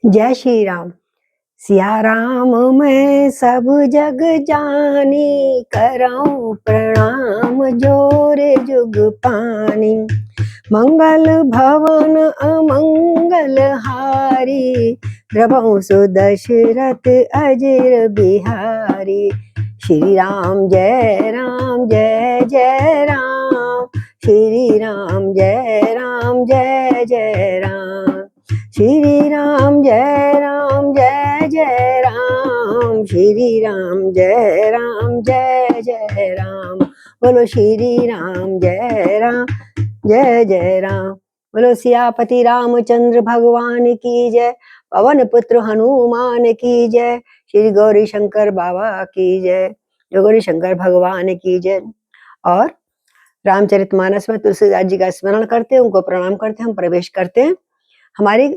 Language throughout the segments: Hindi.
जय श्री राम। सिया राम मैं सब जग जानी, करऊं प्रणाम जोरे जुग पानी। मंगल भवन अमंगल हारी, द्रवहु सुदशरथ अजर बिहारी। श्री राम जय जय राम, श्री राम जय राम। श्री राम जय जय राम, श्री राम जय राम। बोलो श्री राम जय राम। बोलो सियापति रामचंद्र भगवान की जय, पवन पुत्र हनुमान की जय, श्री गौरी शंकर बाबा की जय, गौरी शंकर भगवान की जय। और रामचरितमानस में तुलसीदास जी का स्मरण करते हैं, उनको प्रणाम करते हैं, हम प्रवेश करते हैं। हमारी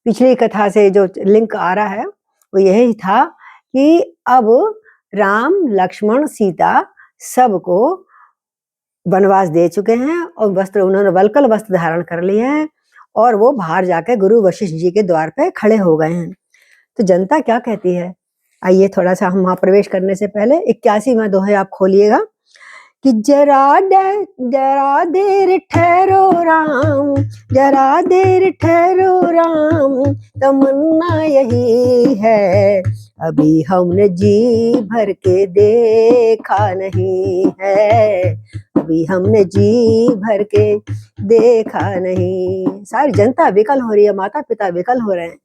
पिछली कथा से जो लिंक आ रहा है वो यही था कि अब राम लक्ष्मण सीता सबको वनवास दे चुके हैं और वस्त्र, उन्होंने वल्कल वस्त्र धारण कर लिए हैं और वो बाहर जाकर गुरु वशिष्ठ जी के द्वार पे खड़े हो गए हैं। तो जनता क्या कहती है, आइए थोड़ा सा हम वहां प्रवेश करने से पहले 81वां दोहा आप खोलिएगा कि जरा देर ठहरो राम, जरा देर ठहरो राम, तमन्ना यही है, अभी हमने जी भर के देखा नहीं है, अभी हमने जी भर के देखा नहीं। सारी जनता विकल हो रही है, माता पिता विकल हो रहे हैं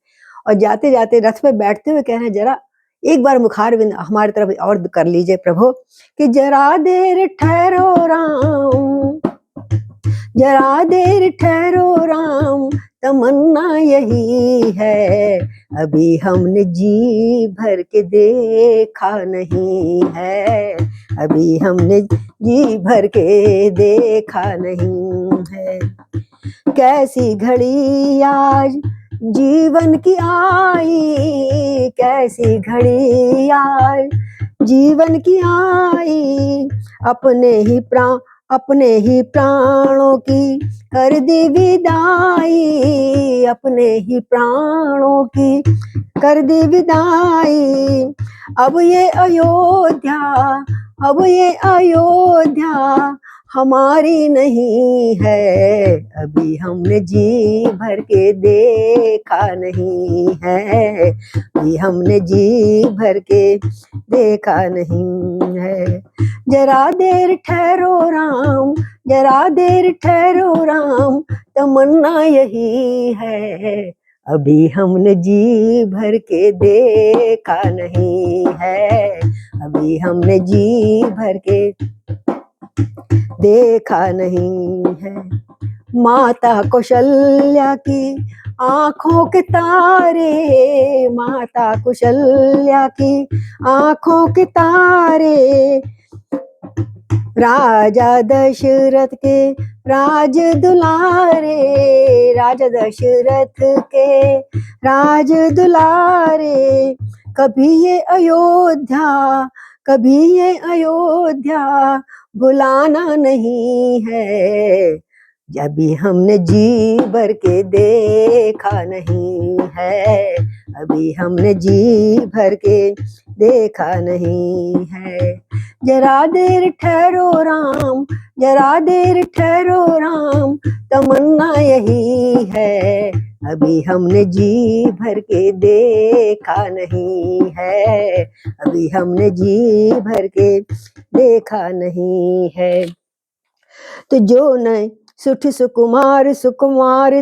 और जाते जाते रथ पे बैठते हुए कह रहे हैं, जरा एक बार मुखारविंद हमारी तरफ और कर लीजिए प्रभु, कि जरा देर ठहरो राम, जरा देर ठहरो राम, तमन्ना यही है, अभी हमने जी भर के देखा नहीं है, अभी हमने जी भर के देखा नहीं है। कैसी घड़ी आज जीवन की आई, कैसी घड़ी आज जीवन की आई, अपने ही प्राणों की कर दी विदाई, अपने ही प्राणों की कर दी विदाई। अब ये अयोध्या हमारी नहीं है, अभी हमने जी भर के देखा नहीं है, अभी हमने जी भर के देखा नहीं है। जरा देर ठहरो राम, जरा देर ठहरो राम, तमन्ना यही है, अभी हमने जी भर के देखा नहीं है, अभी हमने जी भर के देखा नहीं है। माता कौशल्या की आंखों के तारे, माता कौशल्या की आंखों के तारे, राजा दशरथ के राज दुलारे, राजा दशरथ के राज दुलारे। कभी ये अयोध्या भुलाना नहीं है, अभी हमने जी भर के देखा नहीं है, अभी हमने जी भर के देखा नहीं है। जरा देर ठहरो राम, जरा देर ठहरो राम, तमन्ना यही है, अभी हमने जी भर के देखा नहीं है, अभी हमने जी भर के देखा नहीं है। तो जो न सुठ सुकुमार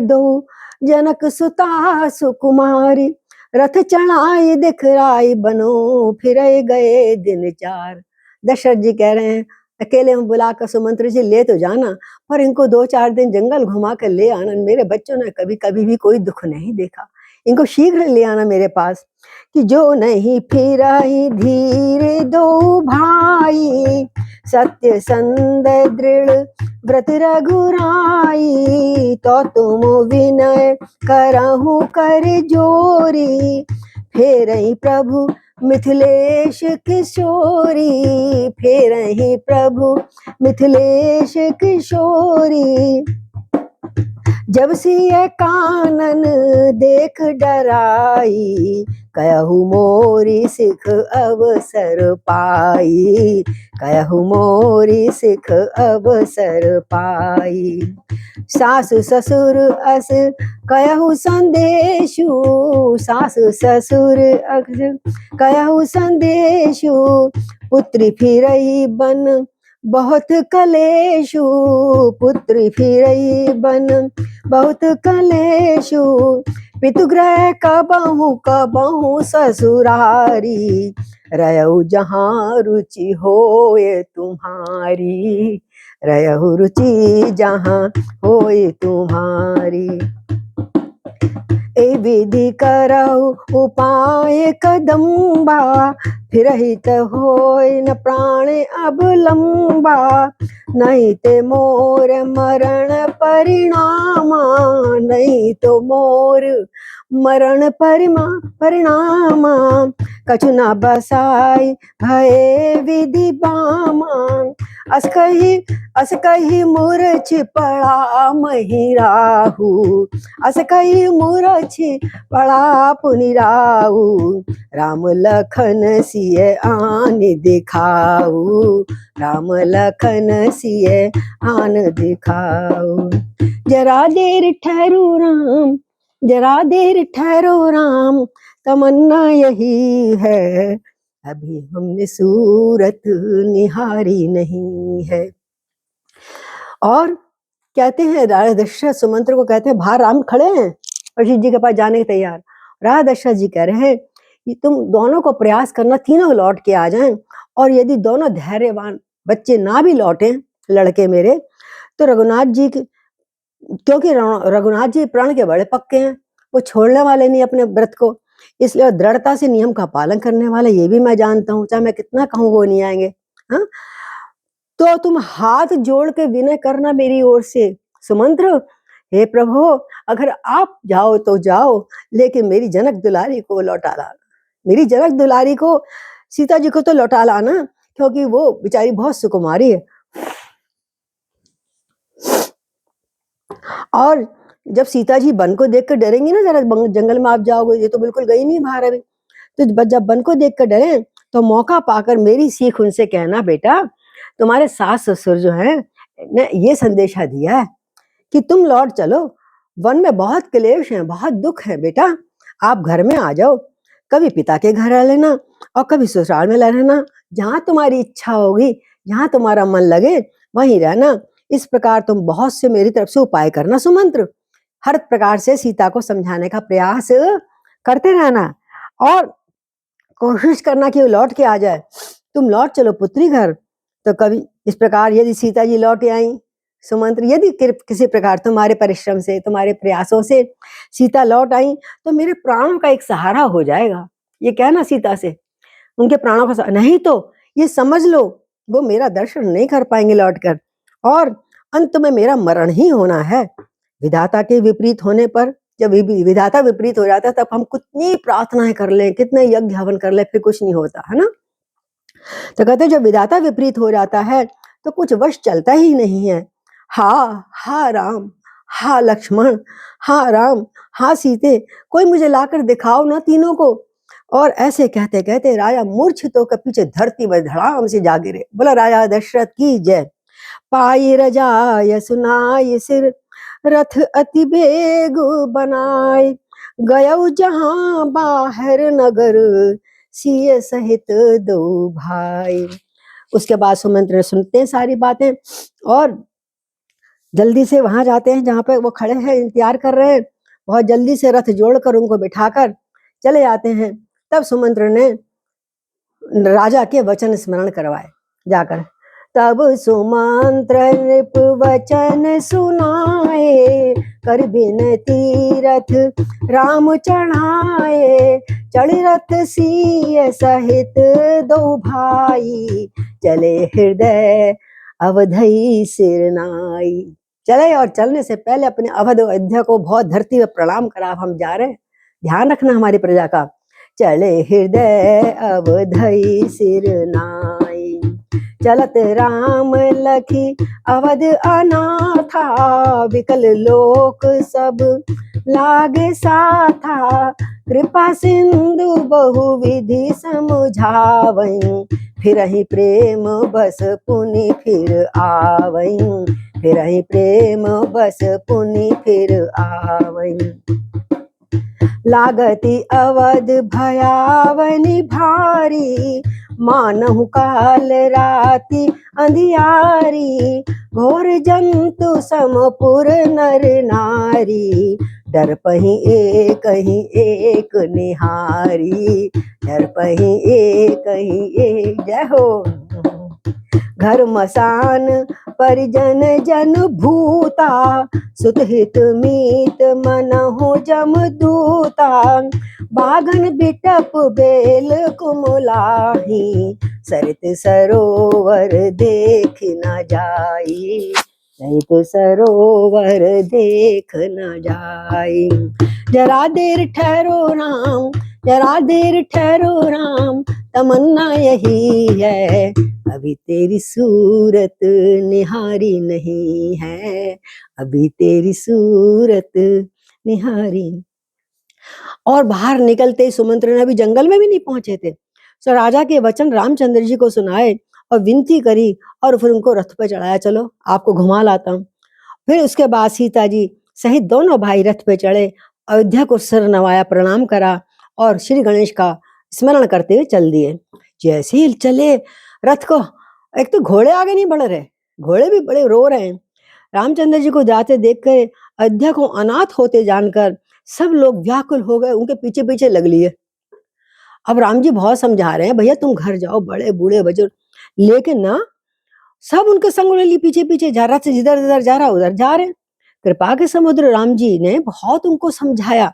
दो, जनक सुता सुकुमारी, रथ चढ़ाई दिखराई बनो, फिर गए दिन चार। दशरथ जी कह रहे हैं, अकेले में बुलाकर सुमंत्र जी ले तो जाना, पर इनको 2-4 दिन जंगल घुमा कर ले आना, मेरे बच्चों ने कभी भी कोई दुख नहीं देखा, इनको शीघ्र ले आना मेरे पास। कि जो नहीं फिर धीरे दो भाई, सत्य संद दृढ़ व्रत रघुराई, तो तुम विनय करहु कर जोरी, फेरहि प्रभु मिथिलेश किशोरी, फेरहि प्रभु मिथिलेश किशोरी। जब सिय कानन देख डराई, कहु मोरी सिख अवसर पाई, कहु मोरी सिख अवसर पाई। सास ससुर अस कहु संदेशु, सास ससुर अस कहु संदेशु, पुत्री फिरई बन बहुत कलेशु, पुत्री फिरई बन बहुत कलेशु, पितुगृह कबहु कबहु ससुरारी, रहु जहाँ रुचि होए तुम्हारी, रहु रुचि जहाँ होए तुम्हारी। ए विधि करहु उपाय कदम्बा, फिरहित होय न प्राण अब लंबा, नहीं ते मोर मरण परिणामा, नहीं तो मोर मरण परिणामा, कछु न बसाई भये विधि बामा, अस कही मूर्छ पड़ा मही राहु, अस कही मूर्छ पड़ा पुनि राहु, राम लखन सिय आन दिखाऊ, राम लखन सिय आन दिखाऊ। जरा देर ठहरू राम, जरा देर ठहरो राम, तमन्ना यही है, अभी हमने सूरत निहारी नहीं है। और कहते हैं राजा दशरथ सुमंत्र को कहते हैं, बाहर राम खड़े हैं परीक्षित जी के पास जाने के तैयार। राजा दशरथ जी कह रहे हैं कि तुम दोनों को प्रयास करना, तीनों लौट के आ जाएं, और यदि दोनों धैर्यवान बच्चे ना भी लौटे लड़के मेरे, तो रघुनाथ जी, क्योंकि रघुनाथ जी प्राण के बड़े पक्के हैं, वो छोड़ने वाले नहीं अपने व्रत को, इसलिए दृढ़ता से नियम का पालन करने वाले, ये भी मैं जानता हूँ, चाहे मैं कितना कहूँ वो नहीं आएंगे। हाँ, तो तुम हाथ जोड़ के विनय करना मेरी ओर से सुमंत्र, हे प्रभु अगर आप जाओ तो जाओ, लेकिन मेरी जनक दुलारी को लौटा लाना, मेरी जनक दुलारी को, सीता जी को तो लौटा लाना, क्योंकि वो बेचारी बहुत सुकुमारी है। और जब सीता जी वन को देखकर डरेंगी ना, जरा जंगल में आप जाओगे, ये तो बिल्कुल गई नहीं बाहर अभी, तो जब वन को देखकर डरे तो मौका पाकर मेरी सीख उनसे कहना, बेटा तुम्हारे सास ससुर जो हैं ने ये संदेशा दिया है कि तुम लौट चलो, वन में बहुत क्लेश है, बहुत दुख है, बेटा आप घर में आ जाओ, कभी पिता के घर रह लेना और कभी ससुराल में रहना, जहां तुम्हारी इच्छा होगी, जहां तुम्हारा मन लगे वहीं रहना। इस प्रकार तुम बहुत से मेरी तरफ से उपाय करना सुमंत्र, हर प्रकार से सीता को समझाने का प्रयास करते रहना और कोशिश करना कि वो लौट के आ जाए। तुम लौट चलो पुत्री घर। तो कभी इस प्रकार यदि सीता जी लौट आई सुमंत्र, यदि किसी प्रकार तुम्हारे परिश्रम से, तुम्हारे प्रयासों से सीता लौट आई, तो मेरे प्राणों का एक सहारा हो जाएगा। ये कहना सीता से, उनके प्राणों का नहीं तो ये समझ लो वो मेरा दर्शन नहीं कर पाएंगे लौटकर, और अंत में मेरा मरण ही होना है। विधाता के विपरीत होने पर, जब विधाता विपरीत हो जाता है, तब हम कितनी प्रार्थनाएं कर ले, कितने यज्ञ हवन कर ले, फिर कुछ नहीं होता है ना। तो कहते जब विधाता विपरीत हो जाता है तो कुछ वश चलता ही नहीं है। हा राम, हा लक्ष्मण, हा राम, हा सीते, कोई मुझे लाकर दिखाओ ना तीनों को। और ऐसे कहते कहते राजा मूर्छित होकर पीछे धरती में धड़ाम से जा गिरे। बोला राजा दशरथ की जय। पाई रजाय सुनाई सिर, रथ अति बेग बनाए, गयो जहां बाहर नगर, सिय सहित दो भाई। उसके बाद सुमंत्र सुनते हैं सारी बातें और जल्दी से वहां जाते हैं जहां पे वो खड़े हैं, इंतजार कर रहे हैं। बहुत जल्दी से रथ जोड़कर उनको बिठाकर चले जाते हैं। तब सुमंत्र ने राजा के वचन स्मरण करवाए जाकर। तब सुमंत्र नृप वचन सुनाए, कर बिनती रथ राम चढ़ाए, चढ़ रथ सिय सहित दो भाई, चले हृदय अवधई सिरनाई। चले और चलने से पहले अपने अवध अयोध्या को बहुत धरती में प्रणाम करा, हम जा रहे हैं, ध्यान रखना हमारी प्रजा का। चले हृदय अवधई सिरनाई, चलत राम लखी अवध अनाथा, विकल लोक सब लागे साथा। कृपा सिंधु बहुविधि समझावई, फिरहि प्रेम बस पुनि फिर आवई, फिरहि प्रेम बस पुनि फिर आवई। लागती अवध भयावनी भारी, मानहु काल राति अंधियारी। घोर जंतु समपुर नर नारी, डर पही एक निहारी, डर पही एक। जय हो। घर मसान परिजन जन भूता, सुत हित मीत मनहु जम दूता। बागन बिटप बेल कुमलाही, सरित सरोवर देख न जाई, सरित सरोवर देख न जाई। जरा देर ठहरो राम, जरा देर ठहरो राम, तमन्ना यही है, अभी तेरी सूरत निहारी नहीं है, अभी तेरी सूरत निहारी। और बाहर निकलते सुमंत्र ने अभी जंगल में भी नहीं पहुंचे थे, सो राजा के वचन रामचंद्र जी को सुनाए और विनती करी और फिर उनको रथ पे चढ़ाया, चलो आपको घुमा लाता हूँ। फिर उसके बाद सीता जी सहित दोनों भाई रथ पे चढ़े, अयोध्या को सिर नवाया, प्रणाम करा और श्री गणेश का स्मरण करते हुए चल दिए। जैसे ही चले रथ को, एक तो घोड़े आगे नहीं बढ़ रहे, घोड़े भी बड़े रो रहे हैं। रामचंद्र जी को जाते देखकर, अयोध्या को अनाथ होते जानकर सब लोग व्याकुल हो गए, उनके पीछे पीछे लग लिए। अब राम जी बहुत समझा रहे हैं, भैया तुम घर जाओ, बड़े बूढ़े बुजुर्ग, लेकिन ना सब उनके संग लिए पीछे पीछे जा रहा, से जिधर जिधर जा रहा उधर जा रहे। कृपा के समुद्र राम जी ने बहुत उनको समझाया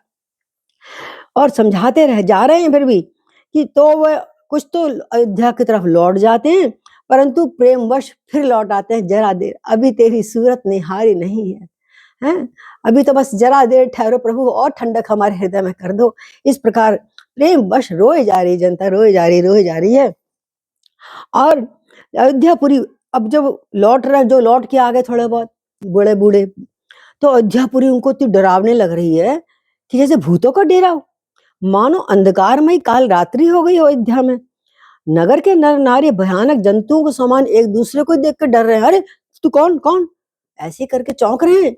और समझाते रह जा रहे हैं फिर भी कि तो वह कुछ तो अयोध्या की तरफ लौट जाते हैं, परंतु प्रेमवश फिर लौट आते हैं। जरा देर, अभी तेरी सूरत निहारी नहीं है, हैं? अभी तो बस जरा देर ठहरो प्रभु, और ठंडक हमारे हृदय में कर दो। इस प्रकार प्रेमवश रोए जा रही जनता, रोए जा रही है। और अयोध्यापुरी अब जब लौट रहे, जो लौट के आ गए थोड़े बहुत बूढ़े बूढ़े, तो अयोध्यापुरी उनको इतनी डरावने लग रही है कि जैसे भूतों का डेरा हो, मानो अंधकारमय काल रात्रि हो गई अयोध्या में। नगर के नर नारी भयानक जंतुओं के समान एक दूसरे को देख कर डर रहे हैं। अरे तू कौन कौन, ऐसे करके चौंक रहे हैं,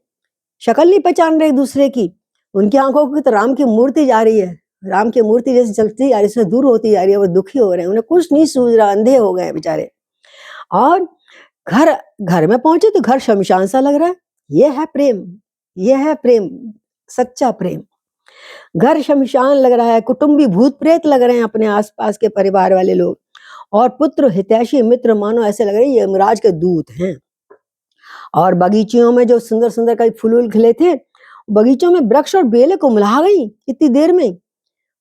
शक्ल नहीं पहचान रहे एक दूसरे की। उनकी आंखों की तो राम की मूर्ति जा रही है, राम की मूर्ति जैसे चलती जा रही है, दूर होती जा रही है। वो दुखी हो रहे हैं, उन्हें कुछ नहीं सूझ रहा, अंधे हो गए बेचारे। और घर में पहुंचे तो घर शमशान सा लग रहा है। ये है प्रेम, ये है प्रेम, सच्चा प्रेम। घर शमशान लग रहा है, कुटुंबी भूत प्रेत लग रहे हैं अपने आसपास के परिवार वाले लोग, और पुत्र हितैषी मित्र मानो ऐसे लग रहे हैं यमराज के दूत हैं। और बगीचों में जो सुंदर सुंदर कई फूल खिले थे, बगीचों में वृक्ष और बेलें कुम्हला गई इतनी देर में,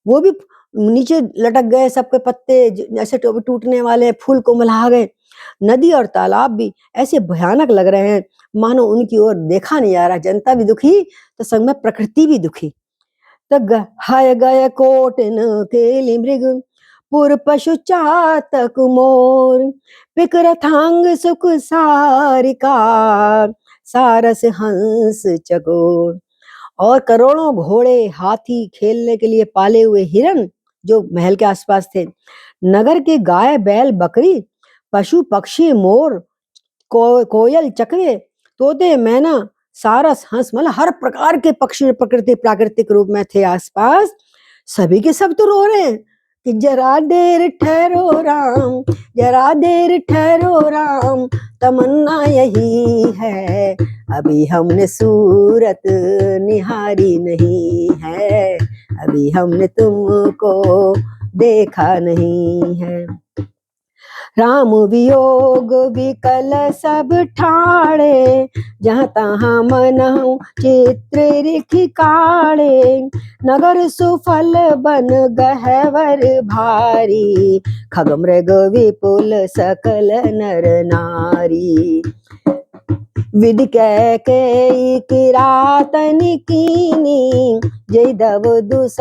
वो भी नीचे लटक गए, सबके पत्ते जैसे टूटने वाले, फूल कुम्हला गए। नदी और तालाब भी ऐसे भयानक लग रहे हैं मानो उनकी ओर देखा नहीं आ रहा। जनता भी दुखी तो संग में प्रकृति भी दुखी। तग हाय गय कोटिन केली मृग, पुर पशु चातक मोर, पिकरथांग सुख सारिका, सारस हंस चकोर। और करोड़ों घोड़े, हाथी, खेलने के लिए पाले हुए हिरन जो महल के आसपास थे, नगर के गाय बैल बकरी, पशु पक्षी मोर, कोयल चकवे, तोते मैना, सारस हंस, मतलब हर प्रकार के पक्षी प्रकृति प्राकृतिक रूप में थे आसपास। सभी के सब तो रो रहे हैं कि जरा देर ठहरो राम, जरा देर ठहरो राम, तमन्ना यही है, अभी हमने सूरत निहारी नहीं है, अभी हमने तुमको देखा नहीं है। राम वियोग विकल सब ठाणे, जहाँ तहाँ मनहु चित्र रिखि काढ़े, नगर सुफल बन गहवर भारी, खग मृग विपुल सकल नर नारी। विधि कैकेयी किरातन कीनी, जय दव दुस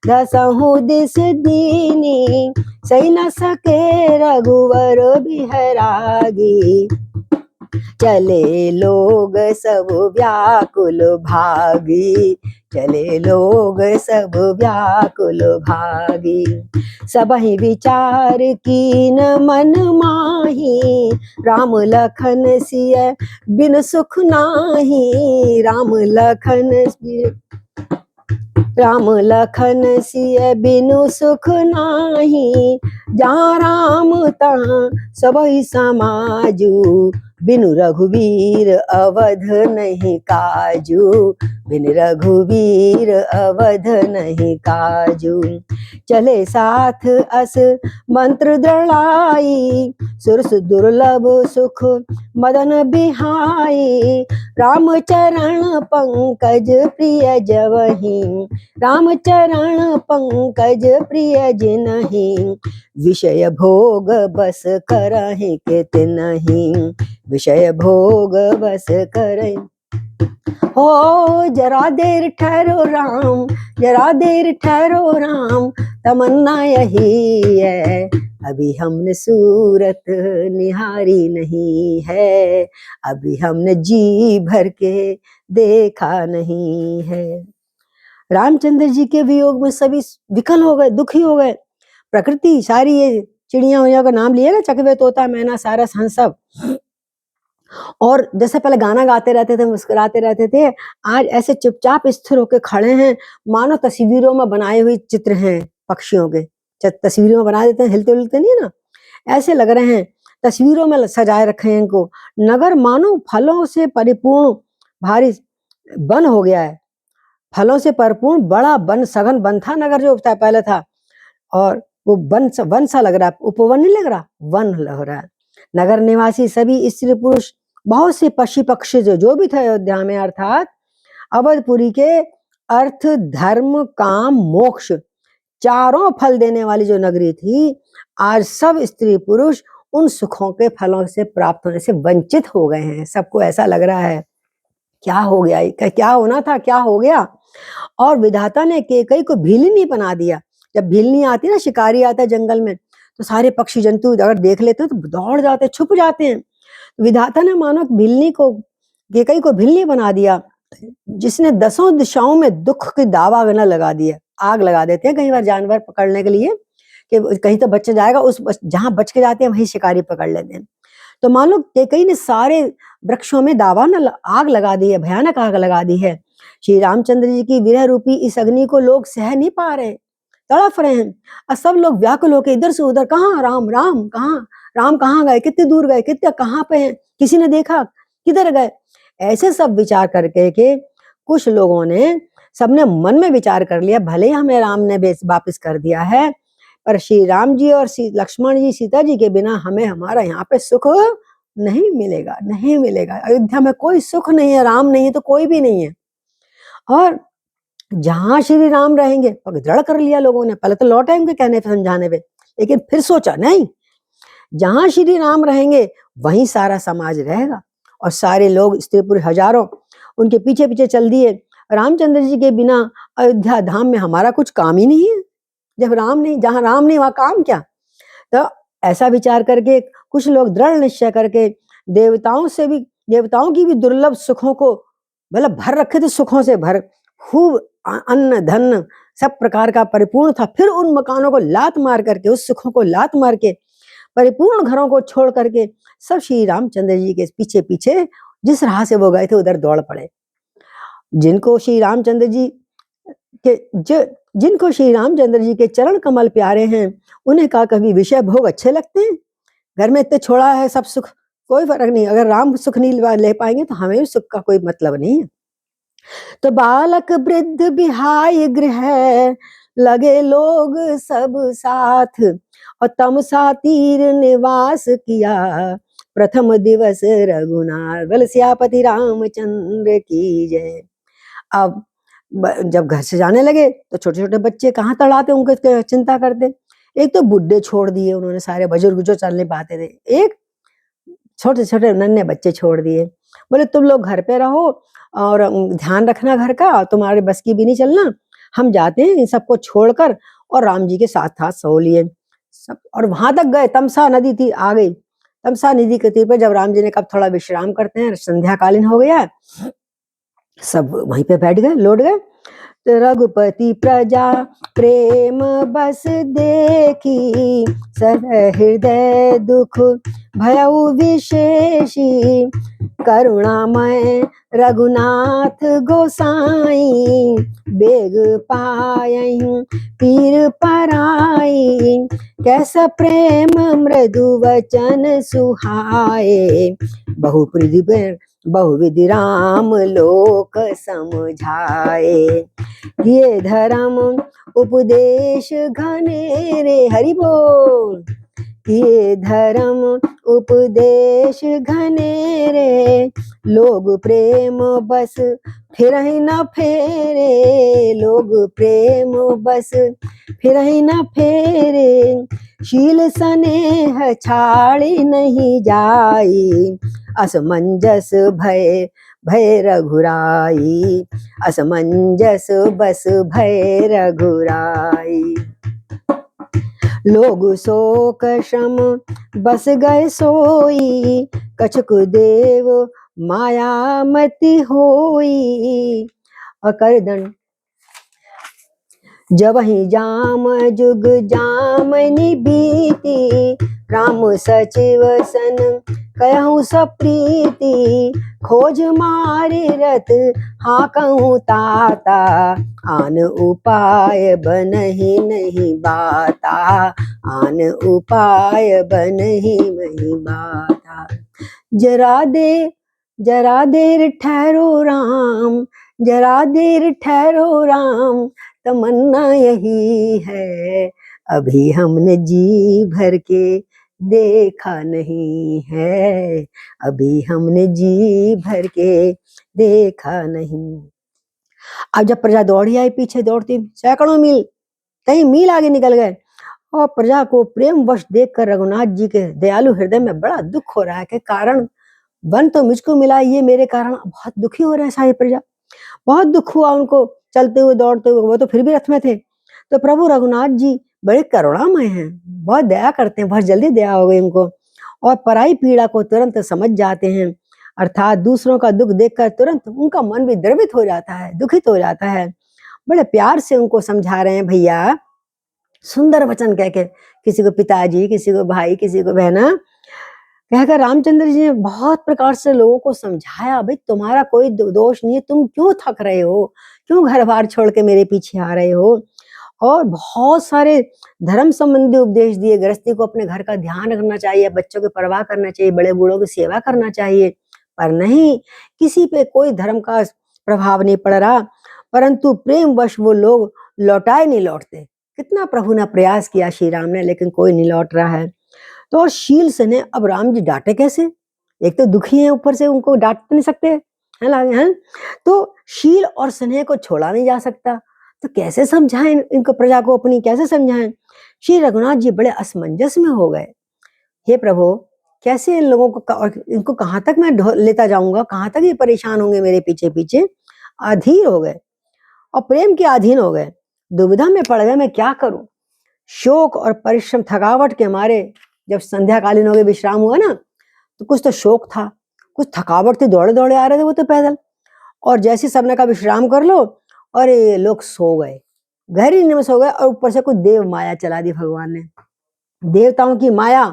दसहु दिस दीनी, सही न सके रघुवर बिहरागी, चले लोग सब व्याकुल भागी, चले लोग सब व्याकुल भागी, सबहि विचार कीन मन माही, राम लखन सिय बिन सुख नाही, राम लखन सिय बिनु सुख नाही, जहाँ राम तहाँ सबहि समाजू, बिनु रघुवीर अवध नहीं काजू, बिन रघुवीर अवध नहीं काजू, चले साथ अस मंत्र दृढ़ाई, सुरस दुर्लभ सुख मदन बिहाई, रामचरण पंकज प्रिय जवहि, रामचरण पंकज प्रिय जिनहि, विषय भोग बस करहि के तिनहि, विषय भोग बस करहि। हो जरा देर ठहरो राम, जरा देर ठहरो राम, तमन्ना यही है, अभी हमने सूरत निहारी नहीं है, अभी हमने जी भर के देखा नहीं है। रामचंद्र जी के वियोग में सभी विकल हो गए, दुखी हो गए। प्रकृति सारी ये चिड़िया उड़िया का नाम लिया ना, चकवे तोता मैना सारस हंस सब, और जैसे पहले गाना गाते रहते थे, मुस्कुराते रहते थे, आज ऐसे चुपचाप स्थिर होकर खड़े हैं, मानो तस्वीरों में बनाए हुए चित्र हैं पक्षियों के। तस्वीरों में बना देते हैं, हिलते हिलते नहीं ना, ऐसे लग रहे हैं, तस्वीरों में सजाए रखे हैं इनको। नगर मानो फलों से परिपूर्ण भारी वन हो गया है, फलों से परिपूर्ण बड़ा वन, सघन वन था नगर जो पहले था, और वो वन सा लग रहा है, उपवन नहीं लग रहा, वन लग रहा है। नगर निवासी सभी स्त्री पुरुष, बहुत से पशु पक्षी जो भी थे अयोध्या में, अर्थात अवधपुरी के अर्थ धर्म काम मोक्ष चारों फल देने वाली जो नगरी थी, आज सब स्त्री पुरुष उन सुखों के फलों से प्राप्त होने से वंचित हो गए हैं। सबको ऐसा लग रहा है क्या हो गया, क्या होना था क्या हो गया। और विधाता ने केकई को भीलिनी बना दिया। जब भीलनी आती ना, शिकारी आता है जंगल में, तो सारे पक्षी जंतु अगर देख लेते हैं तो दौड़ जाते, छुप जाते हैं। विधाता ने मानो भीलनी को, केकई को भीलनी बना दिया, जिसने 10 दिशाओं में दुख की दावा न लगा दिया। आग लगा देते हैं कई बार जानवर पकड़ने के लिए कि कहीं तो बच जाएगा, उस जहां बच के जाते हैं वहीं शिकारी पकड़ लेते हैं। तो मान लो केकई ने सारे वृक्षों में दावा न आग लगा दी है, भयानक आग लगा दी है। श्री रामचंद्र जी की विरह रूपी इस अग्नि को लोग सह नहीं पा रहे, तड़फ रहे हैं, और सब लोग व्याकुल होकर इधर से उधर, कहाँ राम, राम कहाँ, राम कहाँ गए, कितने दूर गए, कितने कहाँ पे हैं, किसी ने देखा, किधर गए। ऐसे सब विचार करके के कुछ लोगों ने, सबने मन में विचार कर लिया, भले ही हमें राम ने वापिस कर दिया है, पर श्री राम जी और लक्ष्मण जी सीता जी के बिना हमें हमारा यहाँ पे सुख नहीं मिलेगा, नहीं मिलेगा। अयोध्या में कोई सुख नहीं है, राम नहीं है तो कोई भी नहीं है। और जहां श्री राम रहेंगे, पग दृढ़ कर लिया लोगों ने। पहले तो लौटे उनके कहने पे, समझाने पे, लेकिन फिर सोचा नहीं, जहां श्री राम रहेंगे वहीं सारा समाज रहेगा। और सारे लोग स्त्री पुरुष हजारों उनके पीछे पीछे चल दिए। रामचंद्र जी के बिना अयोध्या धाम में हमारा कुछ काम ही नहीं है। जब राम नहीं, जहां राम नहीं वहां काम क्या। तो ऐसा विचार करके कुछ लोग दृढ़ निश्चय करके देवताओं की भी दुर्लभ सुखों को मतलब भर रखे थे, सुखों से भर, खूब अन्न धन सब प्रकार का परिपूर्ण था। फिर उन मकानों को लात मार करके, उस सुखों को लात मार के, परिपूर्ण घरों को छोड़ करके सब श्री रामचंद्र जी के पीछे पीछे जिस राह से वो गए थे उधर दौड़ पड़े। जिनको श्री रामचंद्र जी के चरण कमल प्यारे हैं, उन्हें कहा कभी विषय भोग अच्छे लगते हैं। घर में इतने छोड़ा है सब सुख, कोई फर्क नहीं, अगर राम सुख नहीं ले पाएंगे तो हमें भी सुख का कोई मतलब नहीं है। तो बालक वृद्ध बिहाय गृह, लगे लोग सब साथ, और तमसा तीर निवास किया, प्रथम दिवस रघुनाथ। बोल सियापति रामचंद्र की जय। अब जब घर से जाने लगे तो छोटे छोटे बच्चे कहाँ तड़ाते, उनके चिंता करते। एक तो बुढ़े छोड़ दिए उन्होंने, सारे बुजुर्ग जो चल नहीं पाते थे, एक छोटे छोटे नन्हे बच्चे छोड़ दिए। बोले तुम लोग घर पे रहो और ध्यान रखना घर का, तुम्हारे बस की भी नहीं चलना, हम जाते हैं इन सबको छोड़कर। और राम जी के साथ साथ सो लिए सब, और वहां तक गए, तमसा नदी थी आ गई। तमसा नदी के तीर पर जब राम जी ने कब थोड़ा विश्राम करते हैं, संध्या कालीन हो गया, सब वहीं पे बैठ गए, लौट गए। रघुपति प्रजा प्रेम बस देखी, हृदय दुख भयउ विशेषी, करुणामय रघुनाथ गोसाई, बेग पायहीं पीर पराई, कैसा प्रेम मृदु वचन सुहाए, बहुविधि राम लोक समझाए, ये धर्म उपदेश घनेरे, हरि बोल। ये धर्म उपदेश घनेरे, लोग प्रेम बस फिरहि न फेरे, लोग प्रेम बस फिरहि न फेरे, शील स्नेह छाड़ी नहीं जाई, असमंजस भय भय रघुराई, असमंजस बस भय रघुराई, लोग शोक श्रम बस गए सोई, कछुक देव माया मति होई, अकरदन जबहि जाम जुग जामनि बीती, राम सचिव सन कहूँ सप्रीति, खोज मारी रथ हाँकहूँ ताता, आन उपाय बनहि नहीं बाता, आन उपाय बनहि नहीं बाता, जरा देर ठहरो राम, जरा देर ठहरो राम, तमन्ना यही है, अभी हमने जी भर के देखा नहीं है, अभी हमने जी भर के देखा नहीं। अब जब प्रजा दौड़ी आई पीछे, दौड़ती सैकड़ों मील, कई मील आगे निकल गए, और प्रजा को प्रेम वश देखकर रघुनाथ जी के दयालु हृदय में बड़ा दुख हो रहा है कि कारण वन तो मुझको मिला, ये मेरे कारण बहुत दुखी हो रहे हैं सारी प्रजा। बहुत दुख हुआ उनको, चलते हुए दौड़ते हुए, वो तो फिर भी रथ में थे। तो प्रभु रघुनाथ जी बड़े करुणामय हैं, बहुत दया करते हैं, बहुत जल्दी दया हो गई उनको, और पराई पीड़ा को तुरंत समझ जाते हैं, अर्थात दूसरों का दुख देखकर तुरंत उनका मन भी द्रवित हो जाता है, दुखित हो जाता है। बड़े प्यार से उनको समझा रहे हैं, भैया सुंदर वचन कह के, किसी को पिताजी, किसी को भाई, किसी को बहना कहकर रामचंद्र जी ने बहुत प्रकार से लोगों को समझाया, भाई तुम्हारा कोई दोष नहीं है, तुम क्यों थक रहे हो, क्यों घर बार छोड़ के मेरे पीछे आ रहे हो। और बहुत सारे धर्म संबंधी उपदेश दिए, गृहस्थी को अपने घर का ध्यान रखना चाहिए, बच्चों की परवाह करना चाहिए, बड़े बूढ़ों की सेवा करना चाहिए, पर नहीं, किसी पे कोई धर्म का प्रभाव नहीं पड़ रहा, परंतु प्रेम वश वो लोग लौटाए नहीं लौटते। कितना प्रभु ने प्रयास किया श्री राम ने, लेकिन कोई नहीं लौट रहा है। तो शील स्नेह, अब राम जी डांटे कैसे, एक तो दुखी है, ऊपर से उनको डांट नहीं सकते है ना, है? तो शील और स्नेह को छोड़ा नहीं जा सकता, तो कैसे समझाएं इनको, प्रजा को अपनी कैसे समझाएं। श्री रघुनाथ जी बड़े असमंजस में हो गए, हे प्रभु कैसे इन लोगों को, इनको कहाँ तक मैं लेता जाऊंगा, कहाँ तक ये परेशान होंगे मेरे पीछे पीछे। अधीर हो गए और प्रेम के अधीन हो गए, दुविधा में पड़ गए, मैं क्या करूं। शोक और परिश्रम, थकावट के मारे जब संध्या कालीन हो गए, विश्राम हुआ ना, तो कुछ तो शोक था, कुछ थकावट थी, दौड़े दौड़े आ रहे थे वो तो पैदल, और जैसे सबने का विश्राम कर लो और ये लोग सो गए, गहरी नींद में सो गए, और ऊपर से कुछ देव माया चला दी भगवान ने, देवताओं की माया।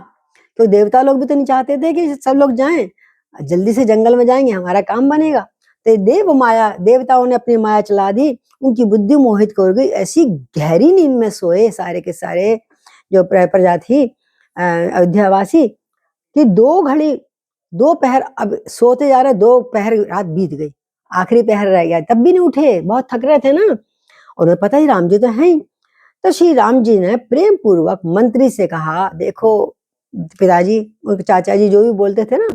तो देवता लोग भी तो नहीं चाहते थे कि सब लोग जाएं, जल्दी से जंगल में जाएंगे, हमारा काम बनेगा, तो देव माया, देवताओं ने अपनी माया चला दी, उनकी बुद्धि मोहित कर गई, ऐसी गहरी नींद में सोए सारे के सारे जो प्रजा थी अयोध्यावासी, कि दो पहर अब सोते जा रहे, दो पहर रात बीत गई, आखिरी पहर रह गया, तब भी नहीं उठे, बहुत थक रहे थे ना, और उन्हें पता ही राम जी तो हैं ही। तो श्री राम जी ने प्रेम पूर्वक मंत्री से कहा, देखो पिताजी, उनके चाचा जी जो भी बोलते थे ना,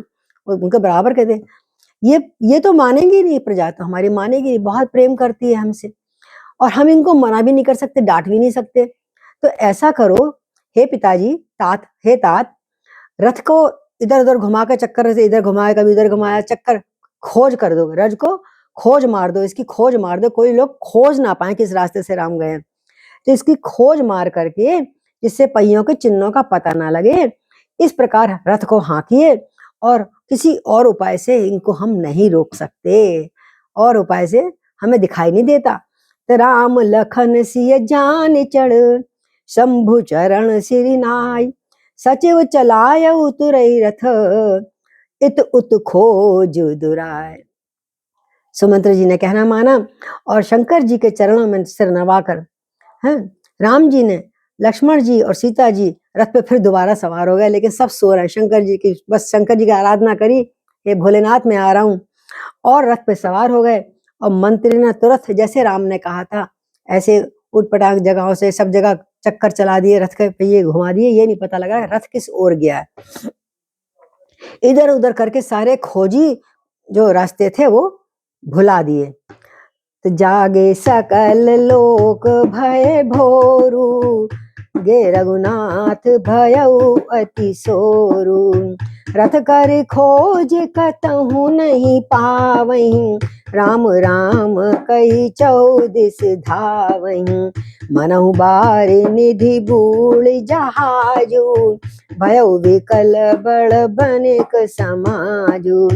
उनके बराबर कहते, ये तो मानेंगे नहीं, प्रजा तो हमारी मानेगी नहीं, बहुत प्रेम करती है हमसे, और हम इनको मना भी नहीं कर सकते, डांट भी नहीं सकते, तो ऐसा करो हे पिताजी, हे तात, रथ को इधर उधर घुमा के, चक्कर से इधर घुमाया, कभी इधर घुमाया, चक्कर खोज कर दो, रज को खोज मार दो, इसकी खोज मार दो, कोई लोग खोज ना पाए किस रास्ते से राम गए। तो इसकी खोज मार करके जिससे पहियों के चिन्हों का पता ना लगे, इस प्रकार रथ को हाँकिए, और किसी और उपाय से इनको हम नहीं रोक सकते, और उपाय से हमें दिखाई नहीं देता। तो राम लखन सिय जान चढ़, शंभु चरण सिरि नाय, सचिव चलाय उतरई रथ, इत उत खोज दुराय। सुमंत्र जी ने कहना माना और शंकर जी के चरणों में सिर नवाकर, हैं, राम जी ने, लक्ष्मण जी और सीता जी रथ पे फिर दोबारा सवार हो गए, लेकिन सब सो रहे हैं शंकर जी की, बस शंकर जी की आराधना करी, हे भोलेनाथ मैं आ रहा हूं, और रथ पे सवार हो गए। और मंत्री ने तुरंत जैसे राम ने कहा था ऐसे उटपटांग जगहों से सब जगह चक्कर चला दिए, रथ के पहिए घुमा दिए, ये नहीं पता लगा रथ किस ओर गया है। इधर उधर करके सारे खोजी जो रास्ते थे वो भुला दिए। तो जागे सकल लोक भय भोरू, गे रघुनाथ भयउ अति सोरू, रथ कर खोज कतहु नहीं पावहीं, राम राम कही चौदिस धावहीं, मनहु बारि निधि बूढ़ जहाजू, भयउ विकल बड़ बनिक समाजू,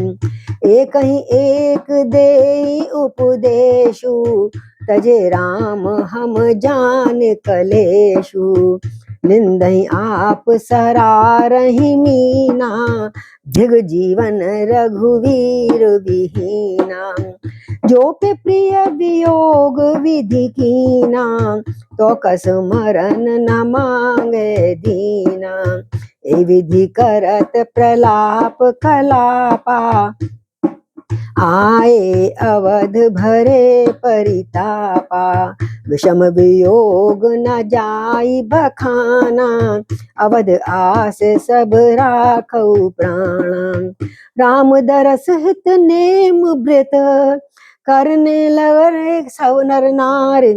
एक ही एक दे उपदेशु, तजे राम हम जान कलेशु, निंदहि आप सरारहि मीना, धिग जीवन रघुवीर विहीना, जो पे प्रिय वियोग विधि कीना, तो कस मरण न मांगे दीना, ए विधि करत प्रलाप कलापा, आए अवध भरे परितापा, विषम वियोग न जाई बखाना, अवध आस सब राखऊ प्राणा, राम दरस हित नेम व्रत, करने लगे सब नर नारी,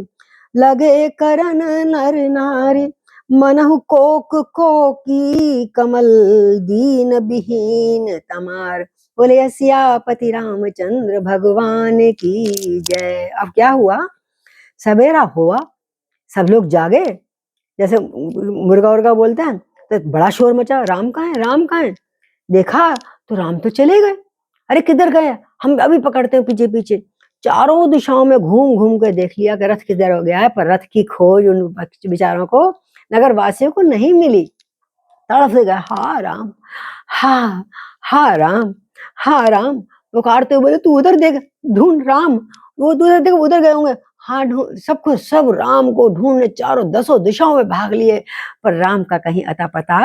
लगे करन नर नारी, मनहु कोक कोकी कमल दीन विहीन तमार। बोले सियापति रामचंद्र भगवान की जय। अब क्या हुआ, सवेरा हुआ, सब लोग जागे, जैसे मुर्गा उर्गा बोलते हैं, तो बड़ा शोर मचा, राम कहाँ है, राम कहाँ है। देखा तो राम तो चले गए। अरे किधर गए, हम अभी पकड़ते हैं पीछे पीछे। चारों दिशाओं में घूम घूम कर देख लिया कि रथ किधर हो गया है, पर रथ की खोज उन बेचारों को, नगर वासियों को नहीं मिली। तड़प से गए, हा राम, हा राम, हा राम, पुकारते हुए बोले तू उधर देख, ढूंढ राम, वो उधर देख, उधर गए होंगे। हाँ ढूंढ, सबको सब राम को ढूंढने चारों दसों दिशाओं में भाग लिए, पर राम का कहीं अता पता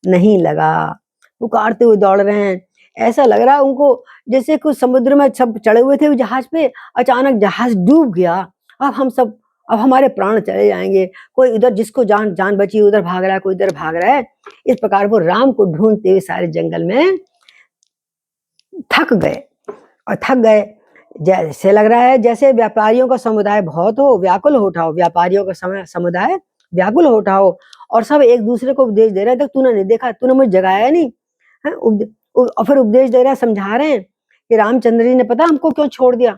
नहीं लगा। पुकारते हुए दौड़ रहे हैं, ऐसा लग रहा है उनको जैसे कुछ समुद्र में सब चढ़े हुए थे जहाज पे, अचानक जहाज डूब गया, अब हम सब, अब हमारे प्राण चले जाएंगे। कोई इधर जिसको जान जान बची उधर भाग रहा है, कोई इधर भाग रहा है। इस प्रकार वो राम को ढूंढते हुए सारे जंगल में थक गए, और थक गए जैसे लग रहा है जैसे व्यापारियों का समुदाय बहुत हो, व्याकुल हो उठा हो, व्यापारियों का समुदाय व्याकुल हो उठा हो, और सब एक दूसरे को उपदेश दे रहे हैं, तूने नहीं देखा, तूने मुझे जगाया नहीं है, और फिर उपदेश दे रहा है, समझा रहे हैं कि रामचंद्र जी ने पता हमको क्यों छोड़ दिया,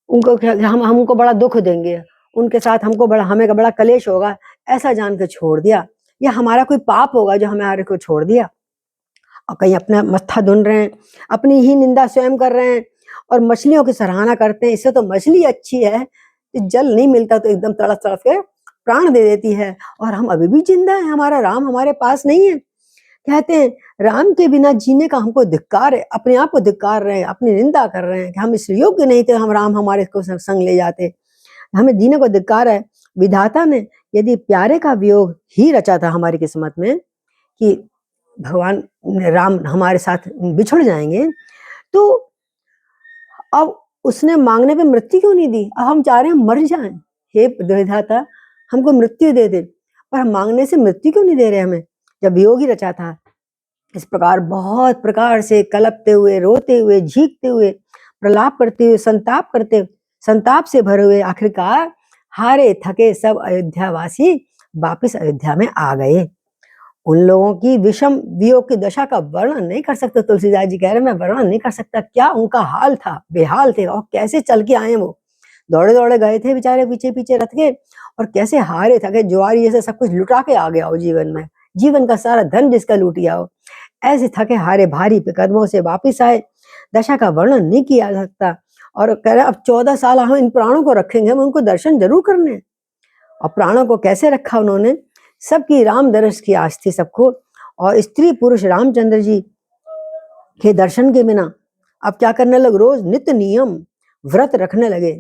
उनको हम हमको बड़ा दुख देंगे, उनके साथ हमको बड़ा, हमें का बड़ा कलेश होगा, ऐसा जान के छोड़ दिया, या हमारा कोई पाप होगा जो हमारे को छोड़ दिया। और कहीं अपना मत्था धुन रहे हैं, अपनी ही निंदा स्वयं कर रहे हैं, और मछलियों की सराहना करते हैं, इससे तो मछली अच्छी है, जल नहीं मिलता तो एकदम तड़प तड़प के प्राण दे देती है, और हम अभी भी जिंदा है, हमारा राम हमारे पास नहीं है। कहते हैं राम के बिना जीने का हमको धिक्कार है, अपने आप को धिक्कार रहे हैं, अपनी निंदा कर रहे हैं कि हम इस योग्य नहीं थे, हम राम हमारे को संग ले जाते, हमें जीने को धिक्कार है। विधाता ने यदि प्यारे का वियोग ही रचा था हमारी किस्मत में कि भगवान राम हमारे साथ बिछुड़ जाएंगे, तो अब उसने मांगने पे मृत्यु क्यों नहीं दी, अब हम चाह रहे हैं मर जाएं। हे विधाता हमको मृत्यु दे दे, पर हम मांगने से मृत्यु क्यों नहीं दे रहे हमें, जब वियोग ही रचा था। इस प्रकार बहुत प्रकार से कलपते हुए, रोते हुए, झीकते हुए, प्रलाप करते हुए, संताप करते, संताप से भरे हुए, आखिरकार हारे थके सब अयोध्यावासी वापिस अयोध्या में आ गए। उन लोगों की विषम वियोग की दशा का वर्णन नहीं कर सकते। तुलसीदास जी कह रहे मैं वर्णन नहीं कर सकता, क्या उनका हाल था, बेहाल थे, और कैसे चल के आए वो, दौड़े दौड़े गए थे बेचारे पीछे पीछे रथ के, और कैसे हारे थके जुआरी जैसे सब कुछ लुटा के आ गया हो जीवन में, जीवन का सारा धन जिसका लूट गया हो, ऐसे थके हारे भारी कदमों से वापिस आए, दशा का वर्णन नहीं किया जा सकता। और कह रहे अब 14 साल हम इन प्राणों को रखेंगे, हम उनको दर्शन जरूर करने। और प्राणों को कैसे रखा उन्होंने, सबकी राम दर्श की आस थी सबको, और स्त्री पुरुष रामचंद्र जी के दर्शन के बिना अब क्या करने लगे, रोज नित्य नियम व्रत रखने लगे,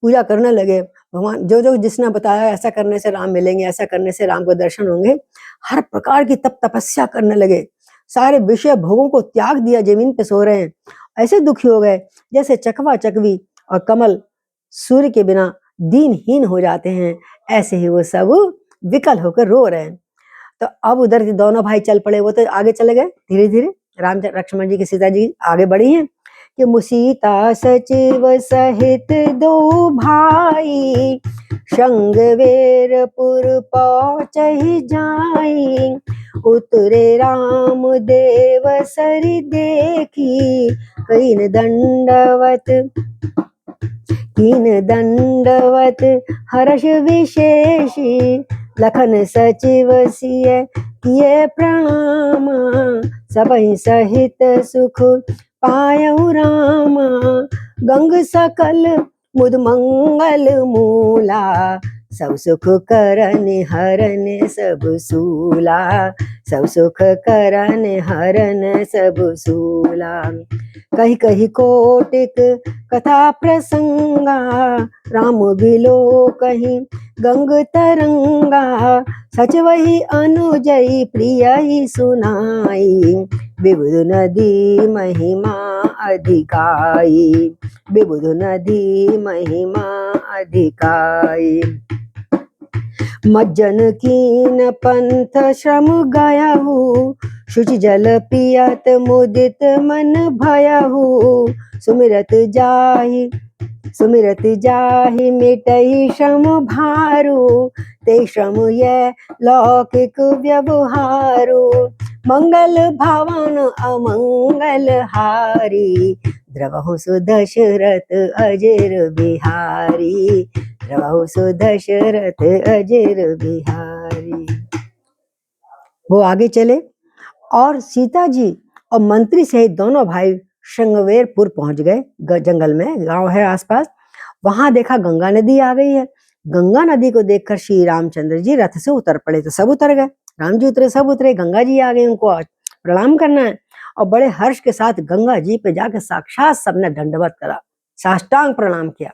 पूजा करने लगे। भगवान जो जो जिसने बताया ऐसा करने से राम मिलेंगे, ऐसा करने से राम को दर्शन होंगे, हर प्रकार की तप तपस्या करने लगे, सारे विषय भोगों को त्याग दिया, जमीन पे सो रहे हैं, ऐसे दुखी हो गए जैसे चकवा चकवी और कमल सूर्य के बिना दीनहीन हो जाते हैं, ऐसे ही वो सब विकल होकर रो रहे हैं। तो अब उधर से दोनों भाई चल पड़े, वो तो आगे चले गए धीरे धीरे, राम लक्ष्मण जी की सीता जी आगे बढ़ी हैं कि मुसीता सचिव सहित दो भाई, शंगवेरपुर पहुँचहि जाई, उतरे राम देव सरि देखी, कीन दंडवत हर्ष विशेषी, लखन सचिव सिय किए प्रणाम, सबहि सहित सुख पायउ रामा, गंग सकल मुद मंगल मूला, सब सुख करन हरन सब सूला, सब सुख करन हरन सब सूला। कही कही कोटिक कथा प्रसंगा, राम बिलो कहीं गंग तरंगा, सच वही अनुजई प्रिय सुनाई, विबुध नदी महिमा अधिकाई, विबुध नदी महिमा अधिकाई। मज्जन कीन पंथ श्रम गयहु, शुचि जल पियत मुदित मन भयहु, सुमिरत जाहि मिटहि श्रम भारू, ते श्रम ये लौकिक व्यवहारू, मंगल भवन अमंगल हारी, द्रवहु सुदशरथ अजर बिहारी, द्रवहु सुदशरथ अजर बिहारी। वो आगे चले और सीता जी और मंत्री सहित दोनों भाई श्रृंगवेरपुर पहुंच गए, जंगल में गांव है आसपास। वहां देखा गंगा नदी आ गई है। गंगा नदी को देखकर श्री रामचंद्र जी रथ से उतर पड़े, तो सब उतर गए, राम जी उतरे, सब उतरे, गंगा जी आ गए, उनको प्रणाम करना है। और बड़े हर्ष के साथ गंगा जी पे जाकर साक्षात सबने दंडवत करा, साष्टांग प्रणाम किया।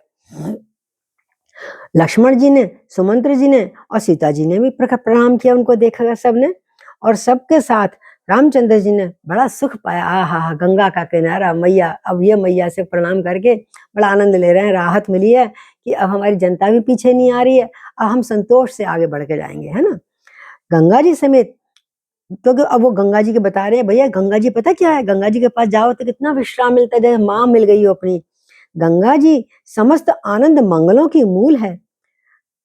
लक्ष्मण जी ने, सुमंत्र जी ने और सीता जी ने भी प्रणाम किया, उनको देखा सबने। और सबके साथ रामचंद्र जी ने बड़ा सुख पाया, आहा गंगा का किनारा, मैया, अब ये मैया से प्रणाम करके बड़ा आनंद ले रहे हैं, राहत मिली है कि अब हमारी जनता भी पीछे नहीं आ रही है, अब हम संतोष से आगे बढ़ के जाएंगे, है ना। गंगा जी समेत, क्योंकि अब वो गंगा जी के बता रहे हैं, भैया गंगा जी पता क्या है, गंगा जी के पास जाओ तो कितना विश्राम मिलता है, जैसे माँ मिल गई हो अपनी। गंगा जी समस्त आनंद मंगलों की मूल है,